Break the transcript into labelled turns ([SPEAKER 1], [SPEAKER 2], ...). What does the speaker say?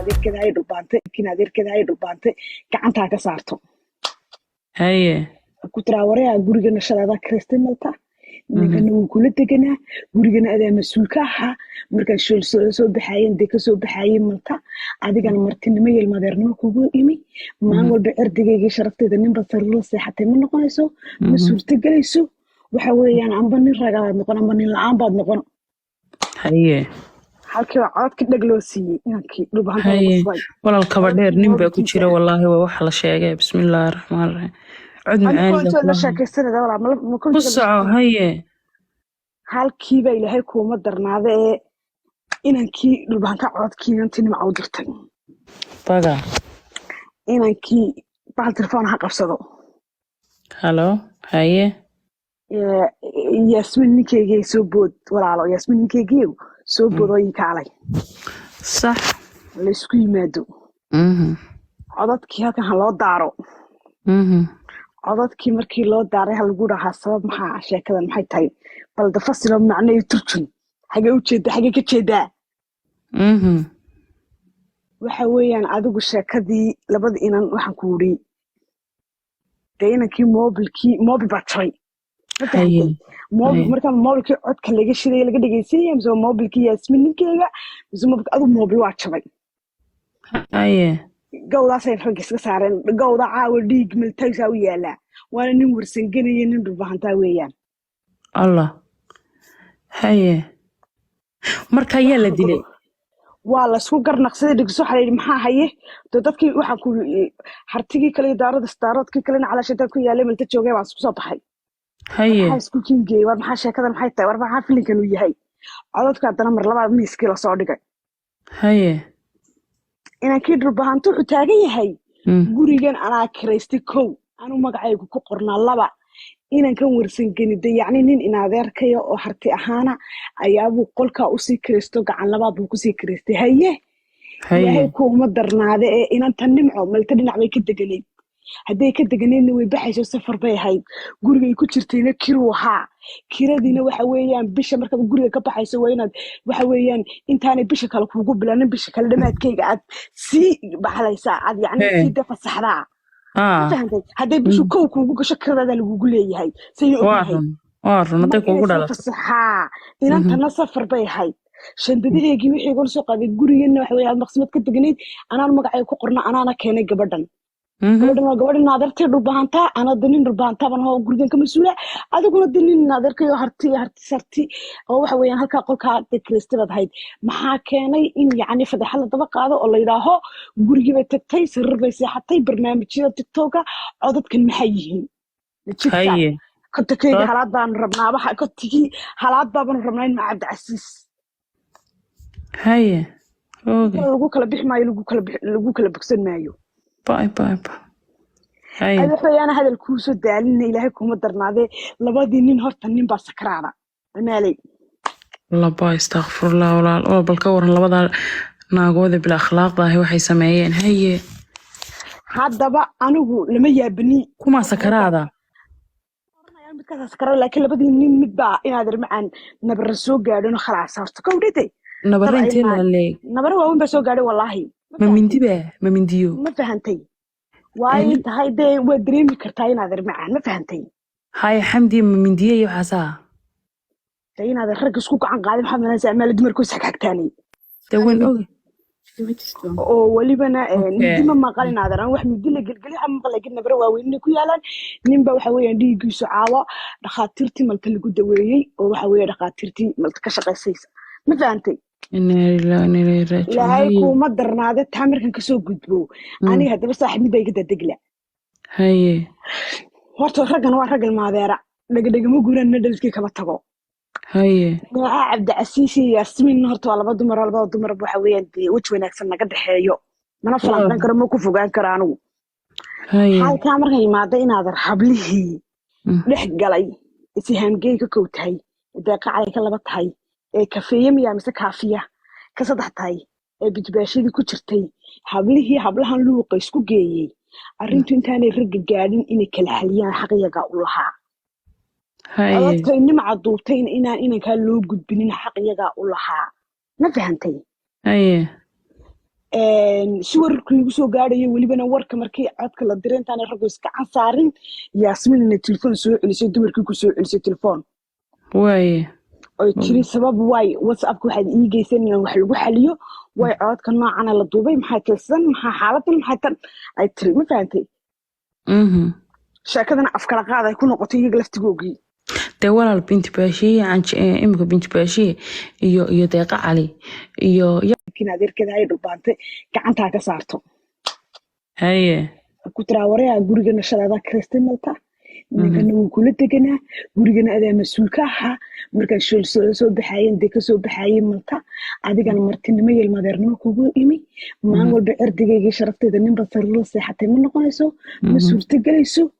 [SPEAKER 1] adeerkeeda ay dhulbaantay kin adeerkeeda ay dhulbaantay gacantaa ka saarto
[SPEAKER 2] haye
[SPEAKER 1] ku tiraawaraha guriga nashadaada Kristin malta ninkana wuu kula deganaa gurigana adaa mas'uul ka ahaa markaan shil soo baxayeen de ka soo baxayeen malta adigana martinimo iyo ilmadeernimo kugu imi maan walba cirdigayga sharafteeda ninba sarlo seexatay ma noqonayso ma suurta galayso waxa weeyaan amba nin ragaad noqon amba nin la'aan baad noqon
[SPEAKER 2] haye
[SPEAKER 1] halkii codka dhag loo siiyay inankii dhulbaanta
[SPEAKER 2] haye
[SPEAKER 1] lagu fay
[SPEAKER 2] walal kaba dheer nin baa ku jira wallaahi waa wax la sheegay bismillaahir rahmaanir rahiim cod
[SPEAKER 1] anigoo la
[SPEAKER 2] macaan
[SPEAKER 1] sheekaysanada walaal ma
[SPEAKER 2] ku soco haye
[SPEAKER 1] halkii baa ilaahay kuuma darnaada ee inankii dhulbaanta codkii inantii nimca u dirtay
[SPEAKER 2] baga
[SPEAKER 1] inankii bahal telefoon ha qabsado
[SPEAKER 2] halo haye
[SPEAKER 1] yasmin ninkeygii soo bood walaalo yasmin ninkeygii soo bood oo ii kaalay
[SPEAKER 2] sax
[SPEAKER 1] la isku yimaado codadkii halkan ha loo daaro codadkii markii loo daaray ha lagu dhahaa sabab maxaa sheekadan maxay tahay bal dafasilo macnaheedu turjun xagee u jeedaa xagee ka jeedaa waxa weeyaan adigu sheekadii labada inan waxaan ku wuri dee inankii moobil baa jabay markaa moobilkii codka laga shiday laga dhegeysanaya mise moobilkii yasmin ninkeyga mise moobilka adigu moobil waa jabay
[SPEAKER 2] haye
[SPEAKER 1] gawdaasay ragga iska saareen gawda caawa dhiig miltaysaa u yaalaa waana nin warsanganaya nin dhulbahantaa weeyaan
[SPEAKER 2] allah haye marka ayaa la dilay
[SPEAKER 1] waa la isku garnaqsaday dhigso waxaa layidhi maxaa haye dee dadkii waxaa ku hartigii kale iyo daaroodkii kalena calaashadaa ku yaalay milta joogay baa isku soo baxay
[SPEAKER 2] haye
[SPEAKER 1] maxaa isku kingeeyey war maxaa sheekadan maxay tahay war maxaa filinkan uu yahay codadka haddana mar labaad miiskii lasoo dhigay
[SPEAKER 2] haye
[SPEAKER 1] inankii dhulbahantu wuxuu taagan yahay gurigan anaa kiraystay kow anuu magacaygu ku qornaa laba inankan warsanganida yacni nin inadeerkaya oo harti ahaana ayaabuu qolkaa usii kiraysto gacan labaad buu kusii kiraystay haye ilaahay kuuma darnaade ee inanta nimco malta dhinac bay ka deganayd hadday ka deganaydna way baxayso safar bay ahayd gurigay ku jirtayna kiruu ahaa kiradiina waxa weeyaan bisha markaad guriga ka baxayso waa inaad waxa weeyaan intaanay bisha kale kuugu bilaanin bisha kale dhammaadkayga aad sii baxlaysaa aad yacni sii dafasaxdaa fahantay hadday bishu kow kuugu gasho kiradaada lagugu leeyahay sayna ogyahay
[SPEAKER 2] hadday kuugu dhalato
[SPEAKER 1] fasaxaa inantana safar bay ahayd shandadaheegii wixii igala soo qaaday gurigeenna waxa weeye aad maqsimad ka deganayd anaan magacay ku qorna anaana keenay gabadhan gabadhan waa gabadhan adeertay dhulbahantaa anada nin dhulbahantaban hoo gurigan ka mas-uula adiguna de nin adeerkayo harti sarti oo waxa weeyaan halkaa qolkaa dekreystay baad ahayd maxaa keenay in yacni fadeexa la daba qaado oo la yidhaaho gurigii bay tagtay sariir bay seexatay barnaamijyada tiktoka codadkan maxay yihiin kotakeyga halaad baanu rabnaa kotigii halaad baabanu rabnaa in maca cabdicasiis
[SPEAKER 2] haye
[SPEAKER 1] lagu kala bixi maayo lagu kala bogsan maayo waxayaana hadal kuusoo daalina ilaahay kuma darnaadee labadii nin horta nin baa sakraada amaaley
[SPEAKER 2] laba istakfirullah walaal oo bal ka waran labada naagooda bila akhlaaqda ahi waxay sameeyeen haye
[SPEAKER 1] haddaba anigu lama yaabani
[SPEAKER 2] kuma sakaraada
[SPEAKER 1] midkaas sakaraada laakiin labadii nin mid baa inaad macaan nabara soo gaadhano khalaas horta ka udhitay
[SPEAKER 2] nabara intee laaleeg
[SPEAKER 1] nabara waaweyn baa soo gaadhay wallaahi
[SPEAKER 2] ma mindiyo
[SPEAKER 1] ma fahantay waayo tahay dee waa dareemi kartaa inaad macaan ma fahantay
[SPEAKER 2] haye xamdi ma mindiye iyo waxaasaa
[SPEAKER 1] dee inaad ragga isku gacan qaadin maxaad manaysaa amaala dumarku isxagxagtaanay
[SPEAKER 2] dee wan oge
[SPEAKER 1] oo welibana midi ma maqal inaad araan wax midi la gelgeli ha maqal laakiin nabara waaweyn inay ku yaalaan ninba waxa weeyaan dhiiggiisu caawo dhakhaatiirtii malta lagu daweeyey oo waxa weeye dhakhaatiirtii malta ka shaqaysaysa ma fahantay ilaahay kuuma darnaade taa markan kasoo gudbo aniga haddaba saaxiibnibaa iga dadegla
[SPEAKER 2] haye
[SPEAKER 1] horta raggan waa rag ilmaadeera dhegadhegama guuraanna dhalidkii kama tago
[SPEAKER 2] haye
[SPEAKER 1] magaca cabdicasiis iyo yaasmiin horta waa labada dumar waxa weeyaan dee weji wanaagsan naga dhexeeyo mana falanqan karo ma ku fogaan karo anigu halkaa markan imaada inaad hablihii dhex galay isihaamgeey ka kow tahay deeqacay ka laba tahay ee kafeeye miyaa mise kaafiya ka saddex tahay ee bijbaashadii ku jirtay hablahan luuqa isku geeyey arrintu intaanay ragga gaadhin inay kala xaliyaan xaqiyaga u lahaa codadkay nimca duubtay inaan inankaa loo gudbinin xaqiyagaa u lahaa ma fahantay si wararku igu soo gaadhayo welibana warka markii codka la diray intaan raggu iska casaarin yaasmin inay telefoon soo celisay dumarkii ku soo celisay telefoon
[SPEAKER 2] waaye
[SPEAKER 1] oo tiri sabab waay whatsappka waxaad ii geysan inaan wax lagu xaliyo way codka noocana la duubay maxay tirsan maxaa xaaladan maxay tan ay tiri ma fahantay sheekadana afkala qaad ay ku noqotay iyaga laftigoogii
[SPEAKER 2] dee walaal binti baashiye imika binti baashiye iyo deeqa cali iyo
[SPEAKER 1] laakiin adeerkeeda ay dhulbaantay gacantaa ka saarto
[SPEAKER 2] haye
[SPEAKER 1] ku tiraa wareegaa guriga nashadaada kiristay malta ninkana wuu kula deganaa gurigana adaa mas-uul ka ahaa markaan soo baxaayeen dee kasoo baxaayey malta adigana martinimo iyo ilmadeernimo kugu imi maalin walba cirdigaygii sharafteeda ninba sarilo seexatay ma noqonayso ma suurtagelayso